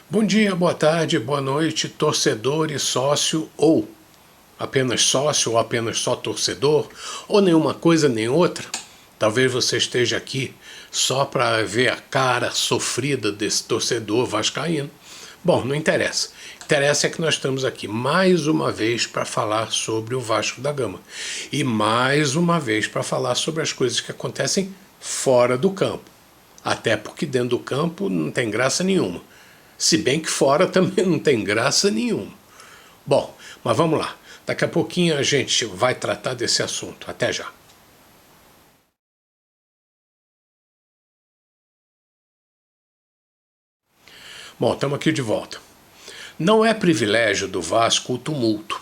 Bom dia, boa tarde, boa noite, torcedor e sócio, ou apenas sócio, ou apenas só torcedor, ou nenhuma coisa nem outra. Talvez você esteja aqui só para ver a cara sofrida desse torcedor vascaíno. Bom, não interessa. Interessa é que nós estamos aqui mais uma vez para falar sobre o Vasco da Gama. E mais uma vez para falar sobre as coisas que acontecem fora do campo. Até porque dentro do campo não tem graça nenhuma. Se bem que fora também não tem graça nenhuma. Bom, mas vamos lá. Daqui a pouquinho a gente vai tratar desse assunto. Até já. Bom, estamos aqui de volta. Não é privilégio do Vasco o tumulto.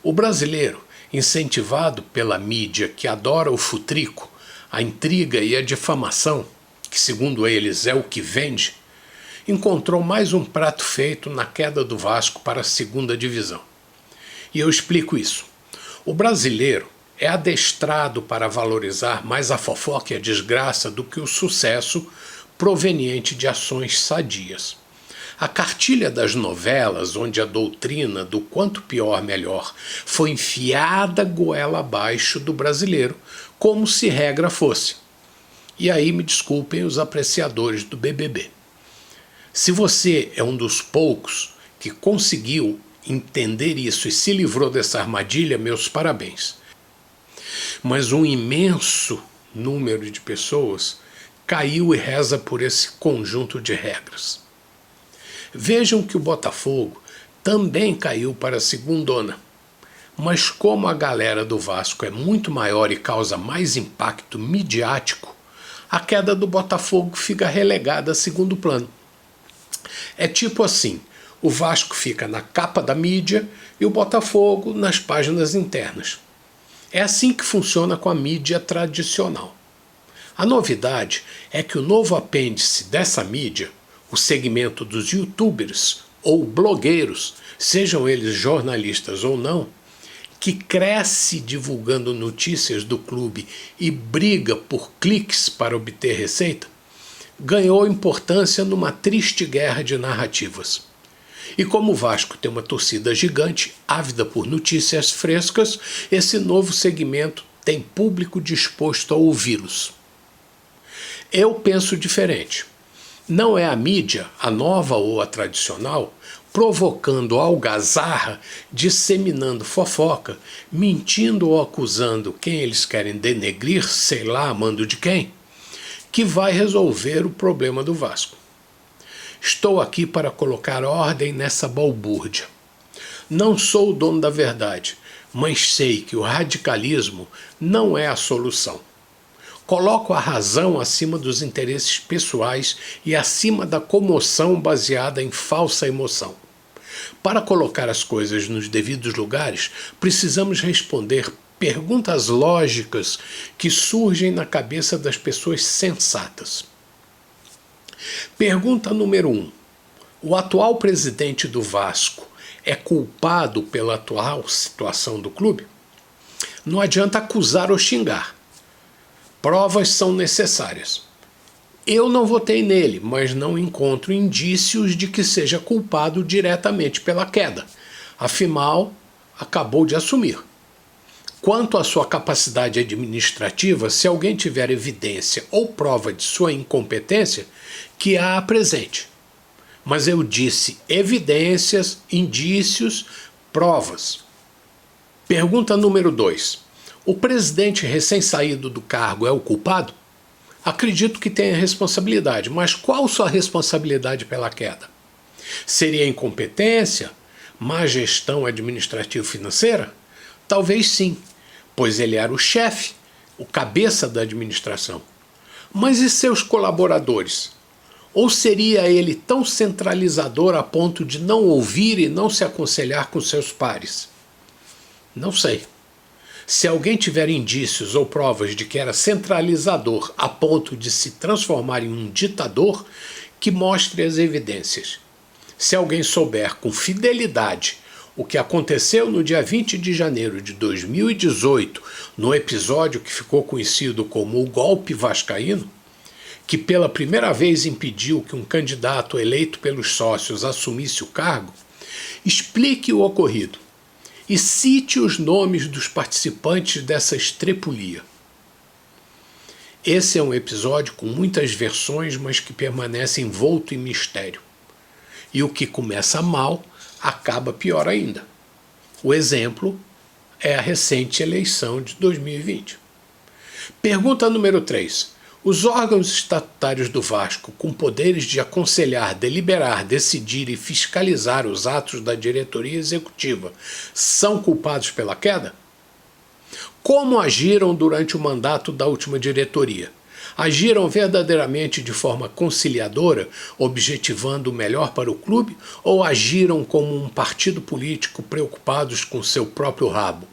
O brasileiro, incentivado pela mídia que adora o futrico, a intriga e a difamação, que segundo eles é o que vende, encontrou mais um prato feito na queda do Vasco para a segunda divisão. E eu explico isso. O brasileiro é adestrado para valorizar mais a fofoca e a desgraça do que o sucesso proveniente de ações sadias. A cartilha das novelas, onde a doutrina do quanto pior melhor foi enfiada goela abaixo do brasileiro, como se regra fosse. E aí me desculpem os apreciadores do BBB. Se você é um dos poucos que conseguiu entender isso e se livrou dessa armadilha, meus parabéns. Mas um imenso número de pessoas caiu e reza por esse conjunto de regras. Vejam que o Botafogo também caiu para a segundona. Mas como a galera do Vasco é muito maior e causa mais impacto midiático, a queda do Botafogo fica relegada a segundo plano. É tipo assim, o Vasco fica na capa da mídia e o Botafogo nas páginas internas. É assim que funciona com a mídia tradicional. A novidade é que o novo apêndice dessa mídia, o segmento dos youtubers ou blogueiros, sejam eles jornalistas ou não, que cresce divulgando notícias do clube e briga por cliques para obter receita, ganhou importância numa triste guerra de narrativas. E como o Vasco tem uma torcida gigante, ávida por notícias frescas, esse novo segmento tem público disposto a ouvi-los. Eu penso diferente. Não é a mídia, a nova ou a tradicional, provocando algazarra, disseminando fofoca, mentindo ou acusando quem eles querem denegrir, sei lá, a mando de quem, que vai resolver o problema do Vasco. Estou aqui para colocar ordem nessa balbúrdia. Não sou o dono da verdade, mas sei que o radicalismo não é a solução. Coloco a razão acima dos interesses pessoais e acima da comoção baseada em falsa emoção. Para colocar as coisas nos devidos lugares, precisamos responder perguntas lógicas que surgem na cabeça das pessoas sensatas. Pergunta número 1. O atual presidente do Vasco é culpado pela atual situação do clube? Não adianta acusar ou xingar. Provas são necessárias. Eu não votei nele, mas não encontro indícios de que seja culpado diretamente pela queda. Afinal, acabou de assumir. Quanto à sua capacidade administrativa, se alguém tiver evidência ou prova de sua incompetência, que a apresente. Mas eu disse evidências, indícios, provas. Pergunta número 2. O presidente recém-saído do cargo é o culpado? Acredito que tenha responsabilidade, mas qual sua responsabilidade pela queda? Seria incompetência? Má gestão administrativo-financeira? Talvez sim, pois ele era o chefe, o cabeça da administração. Mas e seus colaboradores? Ou seria ele tão centralizador a ponto de não ouvir e não se aconselhar com seus pares? Não sei. Se alguém tiver indícios ou provas de que era centralizador a ponto de se transformar em um ditador, que mostre as evidências. Se alguém souber com fidelidade o que aconteceu no dia 20 de janeiro de 2018, no episódio que ficou conhecido como o golpe vascaíno, que pela primeira vez impediu que um candidato eleito pelos sócios assumisse o cargo, explique o ocorrido e cite os nomes dos participantes dessa estrepulia. Esse é um episódio com muitas versões, mas que permanece envolto em mistério. E o que começa mal acaba pior ainda. O exemplo é a recente eleição de 2020. Pergunta número 3. Os órgãos estatutários do Vasco, com poderes de aconselhar, deliberar, decidir e fiscalizar os atos da diretoria executiva, são culpados pela queda? Como agiram durante o mandato da última diretoria? Agiram verdadeiramente de forma conciliadora, objetivando o melhor para o clube, ou agiram como um partido político preocupados com seu próprio rabo?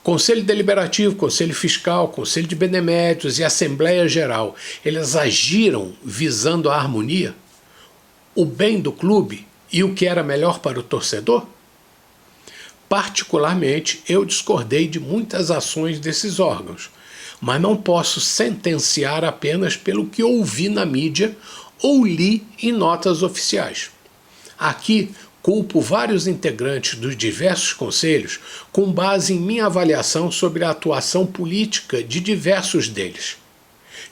Conselho Deliberativo, Conselho Fiscal, Conselho de Beneméritos e Assembleia Geral, eles agiram visando a harmonia, o bem do clube e o que era melhor para o torcedor? Particularmente, eu discordei de muitas ações desses órgãos, mas não posso sentenciar apenas pelo que ouvi na mídia ou li em notas oficiais. Aqui, culpo vários integrantes dos diversos conselhos com base em minha avaliação sobre a atuação política de diversos deles.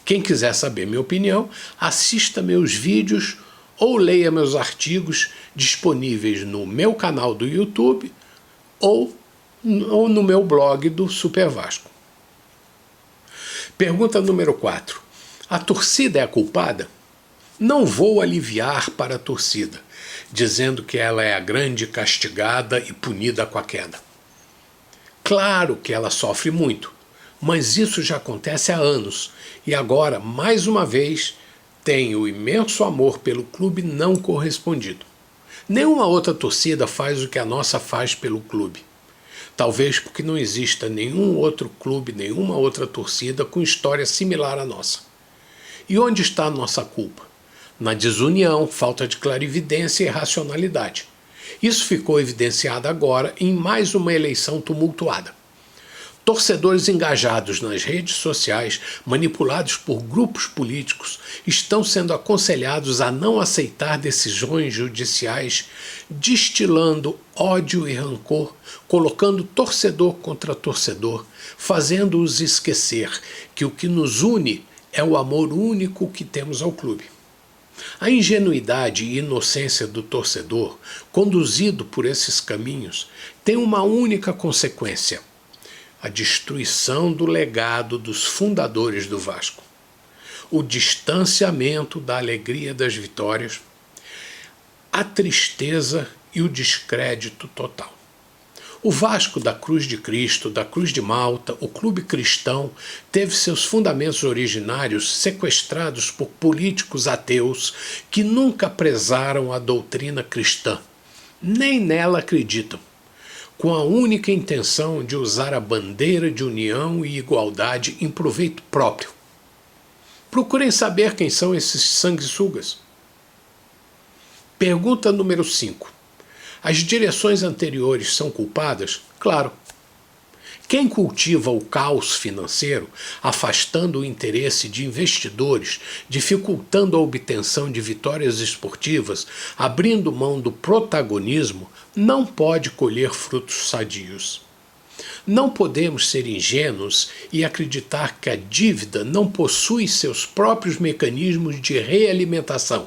Quem quiser saber minha opinião, assista meus vídeos ou leia meus artigos disponíveis no meu canal do YouTube ou no meu blog do Super Vasco. Pergunta número 4. A torcida é a culpada? Não vou aliviar para a torcida, dizendo que ela é a grande castigada e punida com a queda. Claro que ela sofre muito, mas isso já acontece há anos e agora, mais uma vez, tem o imenso amor pelo clube não correspondido. Nenhuma outra torcida faz o que a nossa faz pelo clube. Talvez porque não exista nenhum outro clube, nenhuma outra torcida com história similar à nossa. E onde está a nossa culpa? Na desunião, falta de clarividência e racionalidade. Isso ficou evidenciado agora em mais uma eleição tumultuada. Torcedores engajados nas redes sociais, manipulados por grupos políticos, estão sendo aconselhados a não aceitar decisões judiciais, destilando ódio e rancor, colocando torcedor contra torcedor, fazendo-os esquecer que o que nos une é o amor único que temos ao clube. A ingenuidade e inocência do torcedor, conduzido por esses caminhos, tem uma única consequência: a destruição do legado dos fundadores do Vasco, o distanciamento da alegria das vitórias, a tristeza e o descrédito total. O Vasco da Cruz de Cristo, da Cruz de Malta, o clube cristão, teve seus fundamentos originários sequestrados por políticos ateus que nunca prezaram a doutrina cristã, nem nela acreditam, com a única intenção de usar a bandeira de união e igualdade em proveito próprio. Procurem saber quem são esses sanguessugas. Pergunta número 5. As direções anteriores são culpadas? Claro. Quem cultiva o caos financeiro, afastando o interesse de investidores, dificultando a obtenção de vitórias esportivas, abrindo mão do protagonismo, não pode colher frutos sadios. Não podemos ser ingênuos e acreditar que a dívida não possui seus próprios mecanismos de realimentação,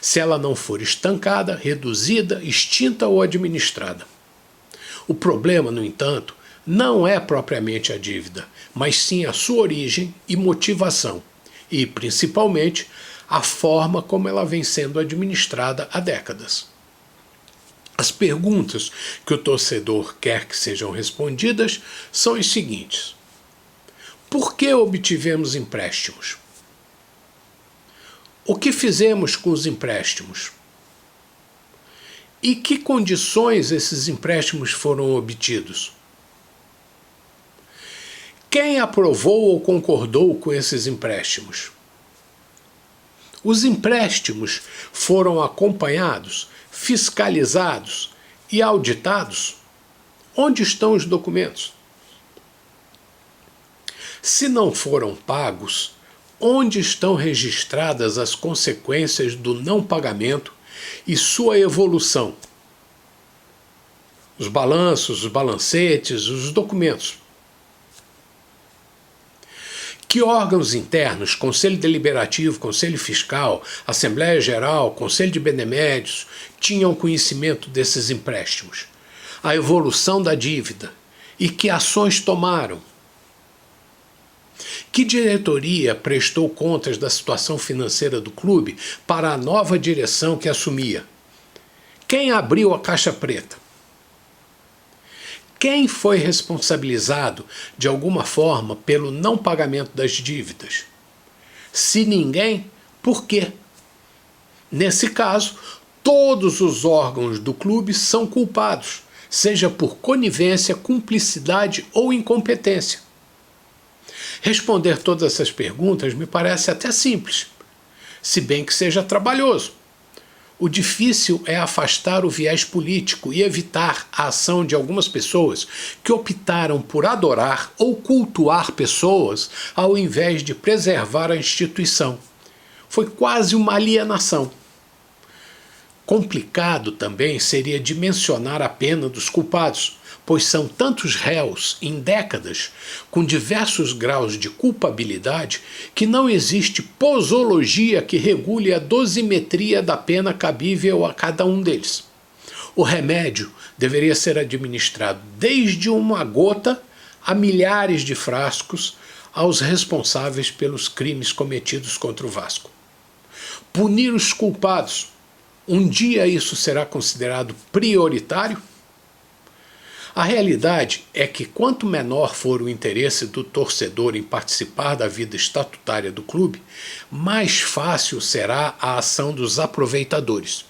se ela não for estancada, reduzida, extinta ou administrada. O problema, no entanto, não é propriamente a dívida, mas sim a sua origem e motivação, e, principalmente, a forma como ela vem sendo administrada há décadas. As perguntas que o torcedor quer que sejam respondidas são as seguintes: por que obtivemos empréstimos? O que fizemos com os empréstimos? E que condições esses empréstimos foram obtidos? Quem aprovou ou concordou com esses empréstimos? Os empréstimos foram acompanhados, fiscalizados e auditados? Onde estão os documentos? Se não foram pagos, onde estão registradas as consequências do não pagamento e sua evolução. Os balanços, os balancetes, os documentos. Que órgãos internos, Conselho Deliberativo, Conselho Fiscal, Assembleia Geral, Conselho de Benemédios, tinham conhecimento desses empréstimos? A evolução da dívida e que ações tomaram? Que diretoria prestou contas da situação financeira do clube para a nova direção que assumia? Quem abriu a caixa preta? Quem foi responsabilizado de alguma forma pelo não pagamento das dívidas? Se ninguém, por quê? Nesse caso, todos os órgãos do clube são culpados, seja por conivência, cumplicidade ou incompetência. Responder todas essas perguntas me parece até simples, se bem que seja trabalhoso. O difícil é afastar o viés político e evitar a ação de algumas pessoas que optaram por adorar ou cultuar pessoas ao invés de preservar a instituição. Foi quase uma alienação. Complicado também seria dimensionar a pena dos culpados, pois são tantos réus em décadas, com diversos graus de culpabilidade, que não existe posologia que regule a dosimetria da pena cabível a cada um deles. O remédio deveria ser administrado desde uma gota a milhares de frascos aos responsáveis pelos crimes cometidos contra o Vasco. Punir os culpados. Um dia isso será considerado prioritário? A realidade é que quanto menor for o interesse do torcedor em participar da vida estatutária do clube, mais fácil será a ação dos aproveitadores.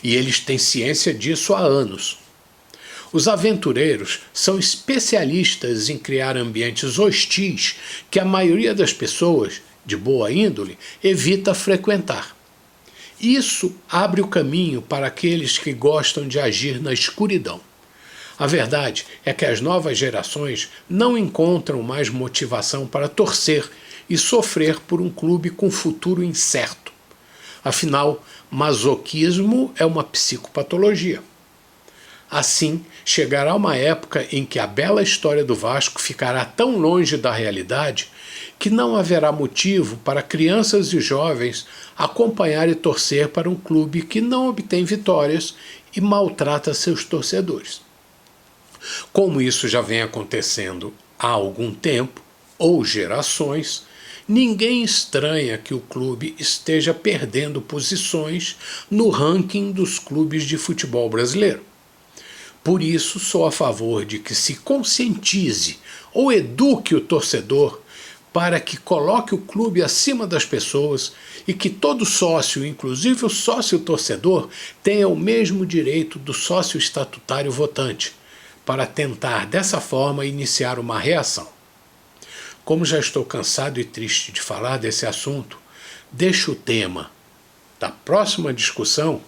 E eles têm ciência disso há anos. Os aventureiros são especialistas em criar ambientes hostis que a maioria das pessoas, de boa índole, evita frequentar. Isso abre o caminho para aqueles que gostam de agir na escuridão. A verdade é que as novas gerações não encontram mais motivação para torcer e sofrer por um clube com futuro incerto. Afinal, masoquismo é uma psicopatologia. Assim, chegará uma época em que a bela história do Vasco ficará tão longe da realidade que não haverá motivo para crianças e jovens acompanhar e torcer para um clube que não obtém vitórias e maltrata seus torcedores. Como isso já vem acontecendo há algum tempo, ou gerações, ninguém estranha que o clube esteja perdendo posições no ranking dos clubes de futebol brasileiro. Por isso, sou a favor de que se conscientize ou eduque o torcedor para que coloque o clube acima das pessoas e que todo sócio, inclusive o sócio torcedor, tenha o mesmo direito do sócio estatutário votante, para tentar dessa forma iniciar uma reação. Como já estou cansado e triste de falar desse assunto, deixo o tema da próxima discussão,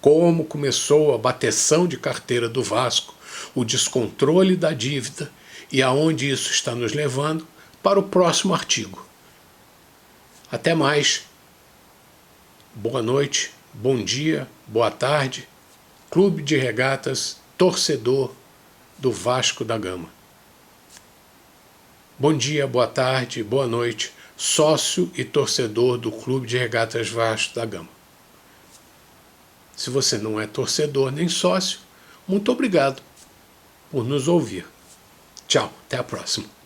como começou a bateção de carteira do Vasco, o descontrole da dívida e aonde isso está nos levando, para o próximo artigo. Até mais. Boa noite, bom dia, boa tarde. Clube de Regatas, torcedor do Vasco da Gama. Bom dia, boa tarde, boa noite, sócio e torcedor do Clube de Regatas Vasco da Gama. Se você não é torcedor nem sócio, muito obrigado por nos ouvir. Tchau, até a próxima.